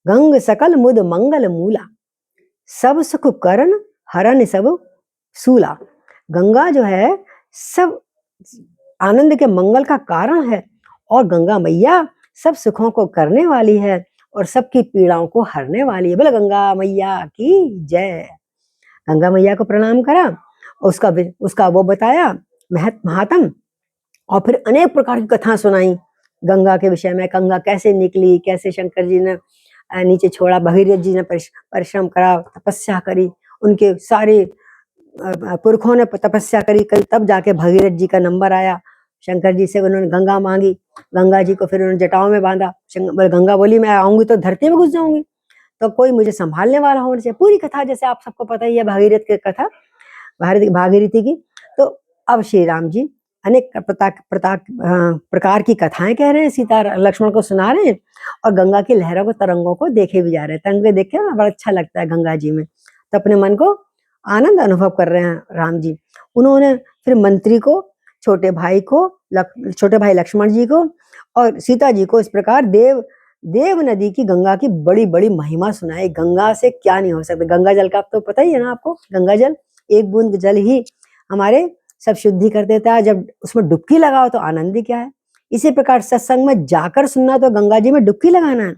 गंग सकल मुद मंगल मूला, सब सुख करण हरन सब सूला। गंगा जो है सब आनंद के मंगल का कारण है, और गंगा मैया सब सुखों को करने वाली है और सबकी पीड़ाओं को हरने वाली है। बोले गंगा मैया की जय। गंगा मैया को प्रणाम करा, उसका वो बताया महात्म, और फिर अनेक प्रकार की कथा सुनाई गंगा के विषय में। गंगा कैसे निकली, कैसे शंकर जी ने नीचे छोड़ा, भगीरथ जी ने परिश्रम करा, तपस्या करी, उनके सारे पुरखों ने तपस्या करी, तब जाके भगीरथ जी का नंबर आया। शंकर जी से उन्होंने गंगा मांगी, गंगा जी को फिर उन्होंने जटाओं में बांधा। गंगा बोली मैं आऊंगी तो धरती में घुस जाऊंगी, तो कोई मुझे संभालने वाला होना चाहिए। पूरी कथा जैसे आप सबको पता ही है, भागीरथ की कथा, भागीरथी की। तो अब श्री राम जी अनेक प्रकार की कथाएं कह रहे हैं, सीता लक्ष्मण को सुना रहे हैं, और गंगा की लहरों को, तरंगों को देखे भी जा रहे हैं। तरंगे देखे ना, बड़ा अच्छा लगता है गंगा जी में, तो अपने मन को आनंद अनुभव कर रहे हैं राम जी। उन्होंने फिर मंत्री को, छोटे भाई लक्ष्मण जी को और सीता जी को इस प्रकार देव देव नदी की गंगा की बड़ी बड़ी महिमा सुनाई। गंगा से क्या नहीं हो सकता। गंगा जल का आप तो पता ही है ना आपको। गंगा जल, एक बूंद जल ही हमारे सब शुद्धि कर देता है। जब उसमें डुबकी लगाओ तो आनंद ही क्या है। इसी प्रकार सत्संग में जाकर सुनना तो गंगा जी में डुबकी लगाना है,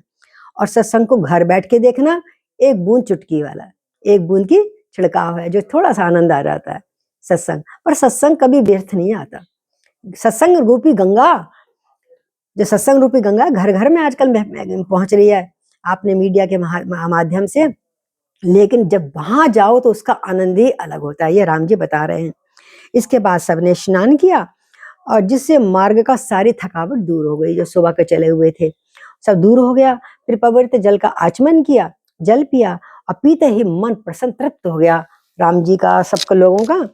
और सत्संग को घर बैठ के देखना एक बूंद चुटकी वाला, एक बूंद की छिड़काव है, जो थोड़ा सा आनंद आ जाता है सत्संग। पर सत्संग कभी व्यर्थ नहीं आता। सत्संग रूपी गंगा, जो सत्संग रूपी गंगा घर घर में आजकल पहुंच रही है आपने मीडिया के माध्यम से, लेकिन जब वहां जाओ तो उसका आनंद ही अलग होता है। ये राम जी बता रहे हैं। इसके बाद सबने स्नान किया, और जिससे मार्ग का सारी थकावट दूर हो गई। जो सुबह के चले हुए थे सब दूर हो गया। फिर पवित्र जल का आचमन किया, जल पिया, और पीते ही मन प्रसन्न तृप्त हो गया राम जी का, सबके लोगों का।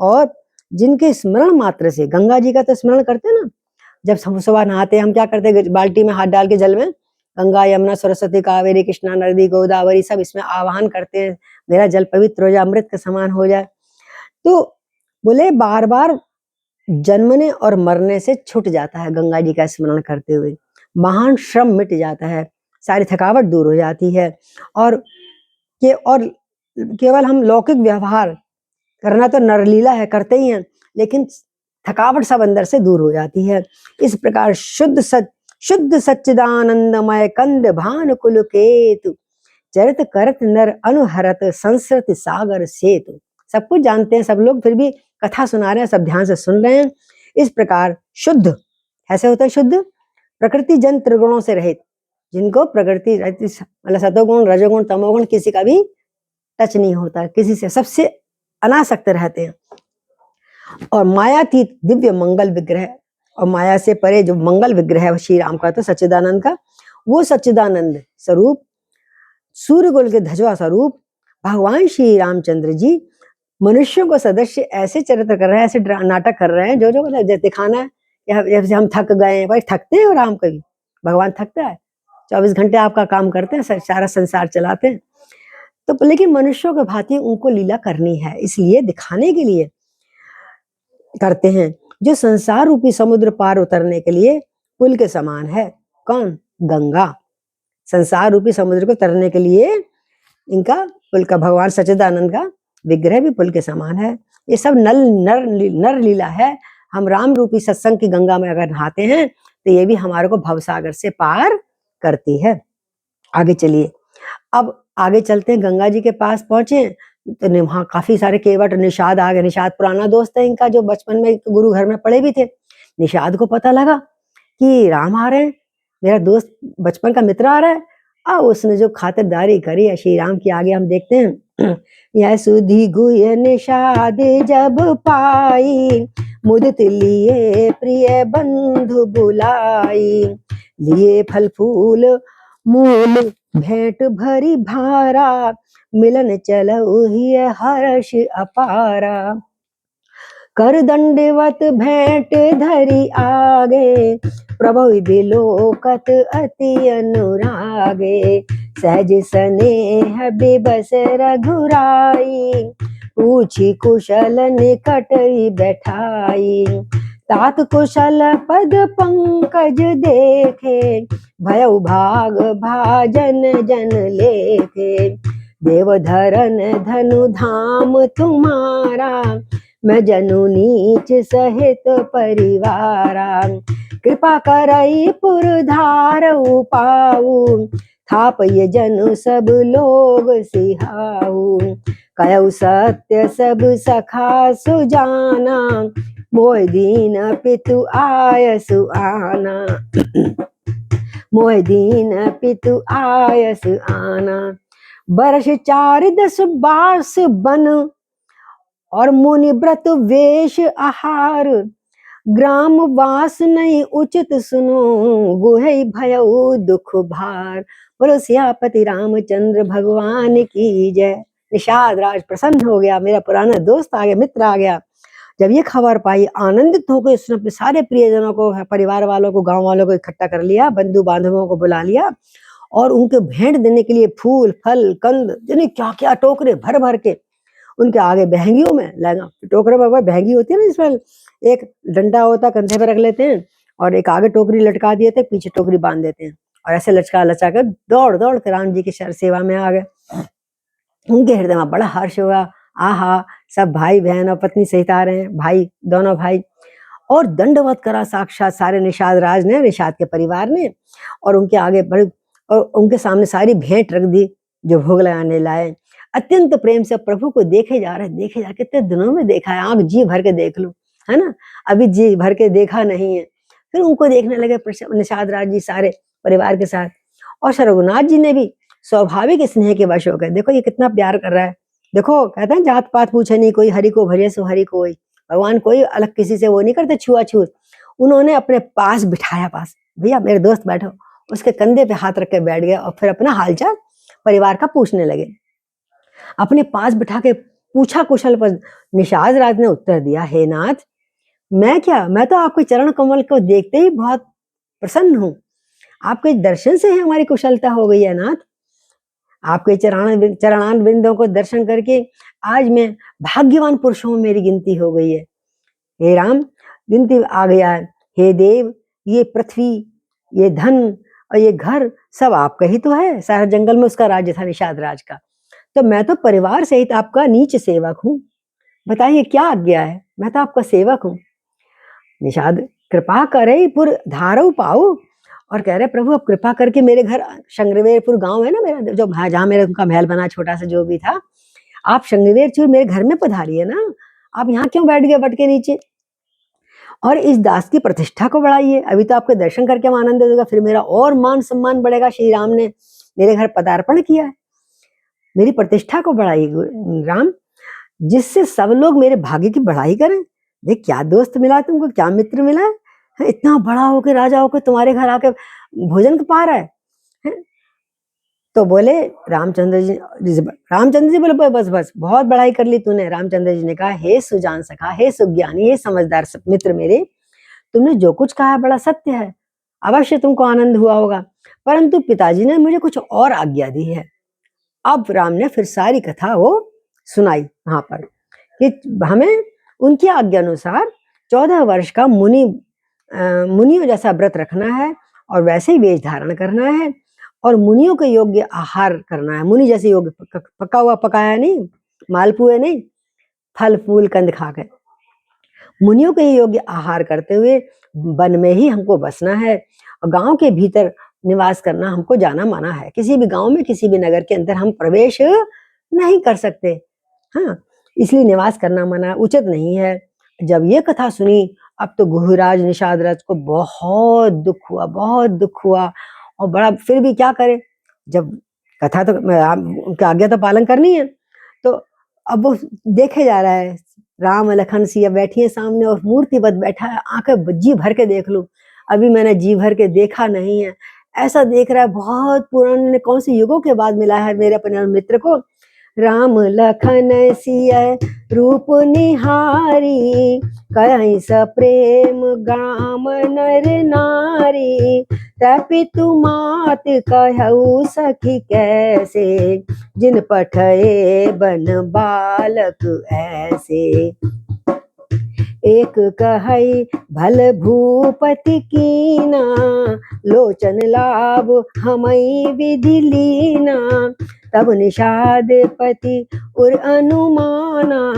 और जिनके स्मरण मात्र से, गंगा जी का तो स्मरण करते ना, जब सुबह नहाते हम क्या करते, बाल्टी में हाथ डाल के जल में गंगा यमुना सरस्वती कावेरी कृष्णा नदी गोदावरी सब इसमें आवाहन करते हैं, मेरा जल पवित्र हो जाए, अमृत के समान हो जाए। तो बोले बार बार जन्मने और मरने से छूट जाता है गंगा जी का स्मरण करते हुए। महान श्रम मिट जाता है, सारी थकावट दूर हो जाती है। और केवल हम लौकिक व्यवहार करना तो नरलीला है, करते ही हैं, लेकिन थकावट सब अंदर से दूर हो जाती है। इस प्रकार शुद्ध सच्चिदानंदमय कंद भान कुल केतु, चरित करत नर अनुहरत संस्कृत सागर सेतु। सब कुछ जानते हैं सब लोग, फिर भी कथा सुना रहे हैं, सब ध्यान से सुन रहे हैं। इस प्रकार शुद्ध ऐसे होता है, शुद्ध प्रकृति जन त्रिगुणों से रहित, जिनको प्रकृति मतलब सतोगुण रजोगुण तमोगुण किसी का भी टच नहीं होता, किसी से सबसे अनासक्त रहते हैं। और मायातीत दिव्य मंगल विग्रह, और माया से परे जो मंगल विग्रह है श्री राम का, तो सच्चिदानंद का, वो सच्चिदानंद स्वरूप सूर्यकुल के ध्वजा स्वरूप भगवान श्री रामचंद्र जी मनुष्यों को सदस्य ऐसे चरित्र कर रहे हैं, ऐसे नाटक कर रहे हैं, जो जो मतलब जैसे दिखाना है जैसे हम थक गए हैं। भाई थकते हैं राम कभी, भगवान थकता है? 24 घंटे आपका काम करते हैं, सारा संसार चलाते हैं। तो लेकिन मनुष्यों के भांति उनको लीला करनी है, इसलिए दिखाने के लिए करते हैं। जो संसार रूपी समुद्र पार उतरने के लिए पुल के समान है। कौन? गंगा। संसार रूपी समुद्र को तरने के लिए इनका पुल का, भगवान सच्चिदानंद का विग्रह भी पुल के समान है। ये सब नर लीला है। हम राम रूपी सत्संग की गंगा में अगर नहाते हैं तो ये भी हमारे को भवसागर से पार करती है। आगे चलिए, अब आगे चलते हैं। गंगा जी के पास पहुंचे तो वहां काफी सारे केवट निषाद आ गए। निषाद पुराना दोस्त है इनका, जो बचपन में गुरु घर में पढ़े भी थे। निषाद को पता लगा कि राम आ रहे हैं, मेरा दोस्त बचपन का मित्र आ रहा है। और उसने जो खातिरदारी करी श्री राम की, आगे हम देखते हैं। यह सुधि गुह निषाद जब पाई, मुदित लिए प्रिय बंधु बुलाई, लिए फल फूल मूल भेंट भरी भारा, मिलन चलो ही हर्ष अपारा। कर दंडवत भेंट धरी आगे, प्रभु बिलोकत अति अनुरागे, सहज स्नेह बिबस रघुराई, पूछी कुशल निकट बैठाई, तात कुशल पद पंकज देखे, भयउ भाग भाजन जन लेखे, देवधरन धनु धाम तुम्हारा, मैं जनु नीच सहित परिवारा, कृपा करई पुरधार पाऊ, थाप ये जनु सब लोग सिहाऊ, कयउ सत्य सब सखा सुजाना, मोह दीन पितु आयसु आना, मोह दीन पितु आयस आना। बरस 4 10 बास बन, और मुनि व्रत वेश आहार, ग्राम वास नहीं उचित सुनो, गुहै भयउ दुख भार। बोलो सियापति रामचंद्र भगवान की जय। निषाद राज प्रसन्न हो गया, मेरा पुराना दोस्त आ गया, मित्र आ गया। जब ये खबर पाई, आनंदित होकर उसने अपने सारे प्रियजनों को, परिवार वालों को, गांव वालों को इकट्ठा कर लिया, बंधु बांधवों को बुला लिया, और उनके भेंट देने के लिए फूल फल कंद, यानी क्या क्या टोकरे भर भर के उनके आगे बहंगियों में लगा। टोकरे में बहंगी होती है ना, जिसमें एक डंडा होता, कंधे पे रख लेते हैं, और एक आगे टोकरी लटका दिए थे, पीछे टोकरी बांध देते हैं, और ऐसे लचका लचा कर दौड़ दौड़ कर राम जी की सेवा में आ गए। उनके हृदय में बड़ा हर्ष हुआ, आहा सब भाई बहन और पत्नी सहित आ रहे हैं, भाई दोनों भाई, और दंडवत करा साक्षात सारे निषाद राज ने, निषाद के परिवार ने, और उनके आगे बड़े और उनके सामने सारी भेंट रख दी जो भोग लगाने लाए। अत्यंत प्रेम से प्रभु को देखे जा रहे, देखे जा, कितने दिनों में देखा है, आंख जी भर के देख लूं, है ना, अभी जी भर के देखा नहीं है। फिर उनको देखने लगे निषाद राज जी सारे परिवार के साथ, और श्री रघुनाथ जी ने भी स्वाभाविक स्नेह के वश हो गए। देखो ये कितना प्यार कर रहा है, देखो कहते हैं जात पात पूछे नहीं कोई, हरि को भजे सो हरि कोई, भगवान कोई अलग किसी से वो नहीं करते छुआछूत। उन्होंने अपने पास बिठाया, पास भैया मेरे दोस्त बैठो, उसके कंधे पे हाथ रख के बैठ गए और फिर अपना हालचाल परिवार का पूछने लगे। अपने पास बिठा के पूछा कुशल, पर निषाद राज ने उत्तर दिया, हे नाथ मैं क्या, मैं तो आपके चरण कमल को देखते ही बहुत प्रसन्न हूं, आपके दर्शन से ही हमारी कुशलता हो गई है नाथ, आपके चरणान बिंदों को दर्शन करके आज मैं भाग्यवान पुरुषों में मेरी गिनती हो गई है। हे राम गिनती आ गया है, हे देव ये पृथ्वी, ये धन और ये घर सब आपका ही तो है, सारा जंगल में उसका राज्य था निषाद राज का, तो मैं तो परिवार सहित आपका नीच सेवक हूँ, बताइए क्या आज्ञा है, मैं तो आपका सेवक हूँ। निषाद कृपा करे पुर धारो पाओ, और कह रहे प्रभु अब कृपा करके मेरे घर, शंगरवेरपुर गांव है ना मेरा, जो जहाँ मेरा उनका महल बना छोटा सा जो भी था, आप शंगरवेर मेरे घर में पधारिए ना, आप यहाँ क्यों बैठ गए बट के नीचे, और इस दास की प्रतिष्ठा को बढ़ाइए, अभी तो आपके दर्शन करके हम आनंद देगा, फिर मेरा और मान सम्मान बढ़ेगा, श्री राम ने मेरे घर पदार्पण किया है, मेरी प्रतिष्ठा को बढ़ाइए राम, जिससे सब लोग मेरे भाग्य की बढ़ाई करें। देख क्या दोस्त मिला तुमको, क्या मित्र मिला है, इतना बड़ा होकर राजा होकर तुम्हारे घर आके भोजन पा रहा है? तो बोले रामचंद्र जी बोले बस बस बहुत बड़ाई कर ली तूने। रामचंद्र जी ने कहा, हे सुजान सखा, हे सुज्ञानी, हे समझदार मित्र मेरे, तुमने जो कुछ कहा है बड़ा सत्य है, अवश्य तुमको आनंद हुआ होगा, परंतु पिताजी ने मुझे कुछ और आज्ञा दी है। अब राम ने फिर सारी कथा वो सुनाई वहां पर कि हमें उनकी आज्ञा अनुसार 14 वर्ष का मुनियों जैसा व्रत रखना है, और वैसे ही वेश धारण करना है, और मुनियों के योग्य आहार करना है, मुनि जैसे योग्य पका हुआ पकाया नहीं, मालपुए नहीं, फल फूल कंद खा के मुनियों के योग्य आहार करते हुए वन में ही हमको बसना है, और गांव के भीतर निवास करना हमको जाना माना है, किसी भी गांव में किसी भी नगर के अंदर हम प्रवेश नहीं कर सकते, हाँ इसलिए निवास करना मना उचित नहीं है। जब ये कथा सुनी अब तो गुहुराज निषाद राज को बहुत दुख हुआ, बहुत दुख हुआ, और बड़ा, फिर भी क्या करे, जब कथा तो उनकी आज्ञा तो पालन करनी है, तो अब वो देखे जा रहा है राम लखन सिया बैठी है सामने और मूर्तिवत बैठा है, आंखें जी भर के देख लूं, अभी मैंने जी भर के देखा नहीं है, ऐसा देख रहा है, बहुत पुराने कौन से युगों के बाद मिला है मेरे अपने मित्र को। राम लखन सिया रूप निहारी, कहीं स प्रेम गाम नर नारी, तपितु मात कहऊ सखी कैसे, जिन पठए बन बालक ऐसे। एक कहई भल भूपति कीना, लोचन लाभ हमई विधि लीना, तब निषाद पति उर अनुमाना,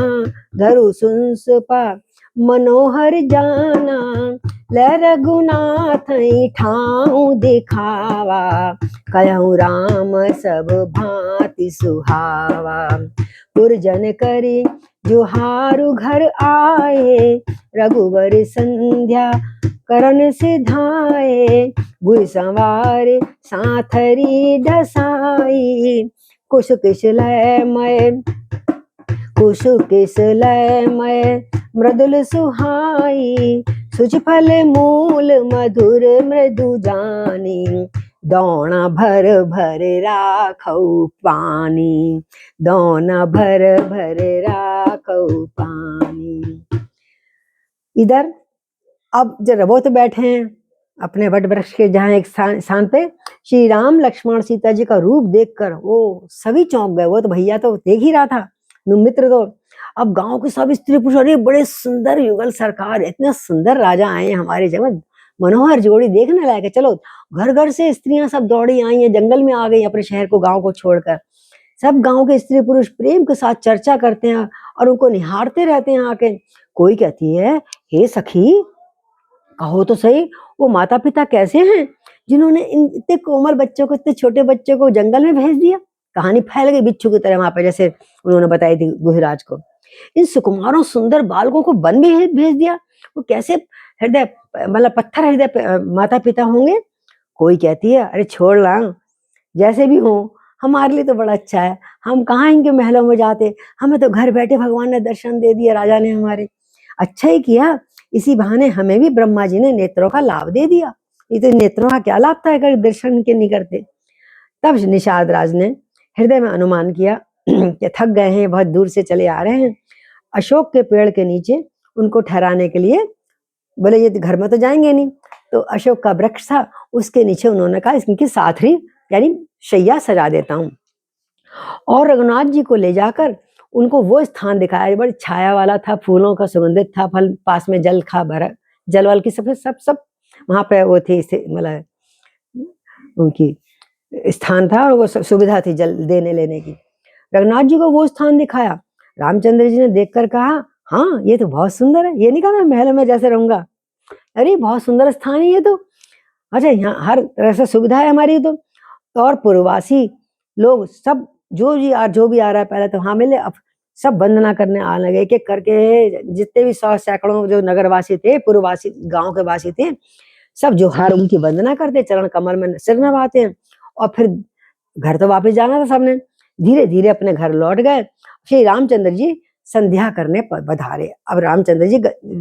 धरु सुनसुपा मनोहर जाना, ले रघुनाथ ठाऊ दिखावा, कहूँ राम सब भांति सुहावा। पुरजन करी जुहारु घर आए, रघुवर संध्या करण सिधाए, गुर संवार साथरी ढसाई, कुश किशलय मय मृदुल सुहाई, सुचफल मूल मधुर मृदु जानी, दौना भर भर राखौ पानी, दौना भर भर राखौ पानी। इधर अब जब वो तो बैठे हैं अपने वट वृक्ष के जहाँ एक स्थान पे, श्री राम लक्ष्मण सीता जी का रूप देखकर वो सभी चौंक गए, वो तो भैया तो देख ही रहा था, मित्र तो, अब गांव के सब स्त्री पुरुष, अरे बड़े सुंदर युगल सरकार, इतने सुंदर राजा आए हमारे जगह, मनोहर जोड़ी देखने लायक है। चलो, घर घर से स्त्रियां सब दौड़ी आई हैं, जंगल में आ गई अपने शहर को, गांव को छोड़कर। सब गांव के स्त्री पुरुष प्रेम के साथ चर्चा करते हैं और उनको निहारते रहते हैं आके। कोई कहती है, हे सखी, कहो तो सही, वो माता पिता कैसे हैं जिन्होंने इन इतने कोमल बच्चों को, इतने छोटे बच्चों को जंगल में भेज दिया। कहानी फैल गई बिच्छू की तरह वहां पे, जैसे उन्होंने बताई थी गुहिराज को। इन सुकुमारों सुंदर बालकों को वन में भेज दिया, वो कैसे हृदय, मतलब पत्थर हृदय माता पिता होंगे। कोई कहती है, अरे छोड़ ला, जैसे भी हो हमारे लिए तो बड़ा अच्छा है, हम कहाँ इनके महलों में जाते, हमें तो घर बैठे भगवान ने दर्शन दे दिया, राजा ने हमारे। अच्छा ही किया, इसी बहाने हमें भी ब्रह्मा जी ने नेत्रों का लाभ दे दिया। ये तो नेत्रों का क्या लाभ था अगर दर्शन के नहीं करते। तब निषाद राज ने हृदय में अनुमान किया कि थक गए हैं, बहुत दूर से चले आ रहे हैं, अशोक के पेड़ के नीचे उनको ठहराने के लिए बोले, ये घर में तो जाएंगे नहीं। तो अशोक का वृक्ष था, उसके नीचे उन्होंने कहा इनकी साथरी यानी शैया सजा देता हूँ। और रघुनाथ जी को ले जाकर उनको वो स्थान दिखाया, बड़ी छाया वाला था, फूलों का सुगंधित था, फल पास में जल खा भरा, जल वल की सब सब सब वहां पे वो थी, मतलब उनकी स्थान था और वो सुविधा थी जल देने लेने की। रघुनाथ जी को वो स्थान दिखाया। रामचंद्र जी ने देखकर कहा, हाँ ये तो बहुत सुंदर है, ये नहीं कहा मैं महल में जैसे रहूंगा, अरे बहुत सुंदर स्थान है ये तो। अच्छा, यहाँ हर तरह से सुविधा है हमारी तो। और पूर्ववासी लोग सब जो भी आ रहा है, पहले तो वहां मिले, अब सब वंदना करने आने लगे, एक एक करके। जितने भी 100 सैकड़ों जो नगरवासी थे, पूर्ववासी गांव के वासी थे, सब जोहार उनकी वंदना करते, चरण कमल में सिर नवाते हैं। और फिर घर तो वापस जाना था सबने, धीरे धीरे अपने घर लौट गए। श्री रामचंद्र जी संध्या करने पर पधारे। अब रामचंद्र जी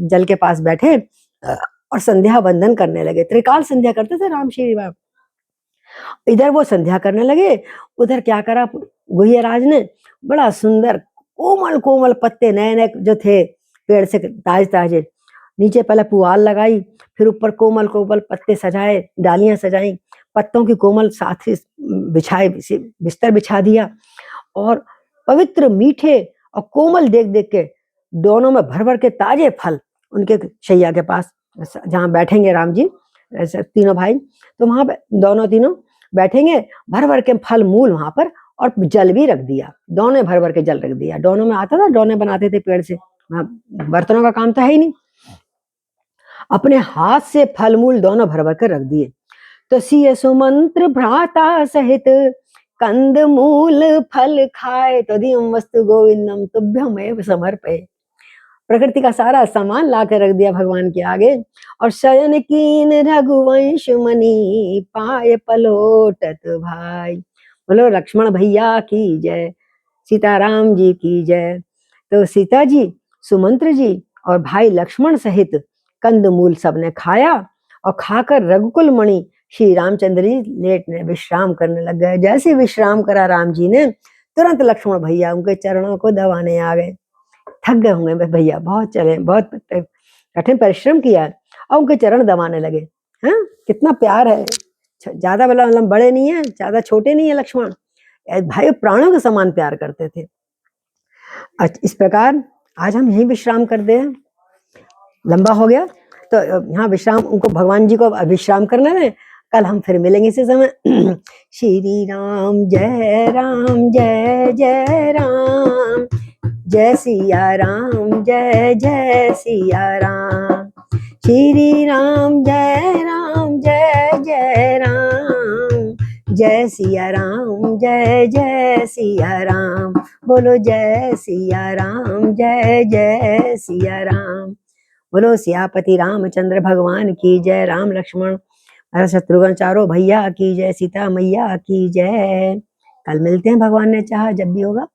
जल के पास बैठे और संध्या वंदन करने लगे। त्रिकाल संध्या करते थे राम श्री राम। इधर वो संध्या करने लगे, उधर क्या करा गुहियाराज ने, बड़ा सुंदर कोमल कोमल पत्ते नए नए जो थे पेड़ से ताजे ताजे, नीचे पहले पुआल लगाई, फिर ऊपर कोमल कोमल पत्ते सजाए, डालियां सजाई, पत्तों की कोमल साथी बिछाए, बिस्तर बिछा दिया। और पवित्र मीठे और कोमल देख देख के दोनों में भर भर के ताजे फल उनके शैया के पास, जहाँ बैठेंगे राम जी तीनों भाई, तो वहां पे दोनों तीनों बैठेंगे, भर भर के फल मूल वहां पर, और जल भी रख दिया, दोनों भर भर के जल रख दिया। दोनों में आता था, दोनों बनाते थे पेड़ से, बर्तनों का काम तो है ही नहीं। अपने हाथ से फल मूल दोनों भर भर कर रख दिए। तो सिय सुमंत्र भ्राता सहित कंद मूल फल खाए, तदीयम वस्तु गोविंदम तुभ्यमेव समर्पये। प्रकृति का सारा सामान ला कर रख दिया भगवान के आगे। और शयन कीन रघुवंश मणि पाए पलोटत भाई। बोलो लक्ष्मण भैया की जय, सीताराम जी की जय। तो सीता जी, सुमंत्र जी और भाई लक्ष्मण सहित कंदमूल सबने खाया, और खाकर रघुकुल मणि श्री रामचंद्र जी लेटने विश्राम करने लग गए। जैसे विश्राम करा राम जी ने, तुरंत लक्ष्मण भैया उनके चरणों को दबाने आ गए। थक गए होंगे भैया, बहुत चले, बहुत कठिन परिश्रम किया, और उनके चरण दबाने लगे। हाँ, कितना प्यार है, ज्यादा मतलब बड़े नहीं है, ज्यादा छोटे नहीं है लक्ष्मण, भाई प्राणों के समान प्यार करते थे। इस प्रकार आज हम यहीं विश्राम कर दे, लंबा हो गया तो यहाँ विश्राम, उनको भगवान जी को विश्राम करना है। कल हम फिर मिलेंगे इसी समय। श्री राम जय जय राम, जय सिया राम जय जय सिया राम। श्री राम जय जय राम, जय सिया राम जय जय सिया राम। बोलो जय सिया राम जय जय सिया राम। बोलो सियापति रामचंद्र भगवान की जय। राम लक्ष्मण भरत शत्रुघ्न चारों भैया की जय। सीता मैया की जय। कल मिलते हैं भगवान ने चाहा, जब भी होगा।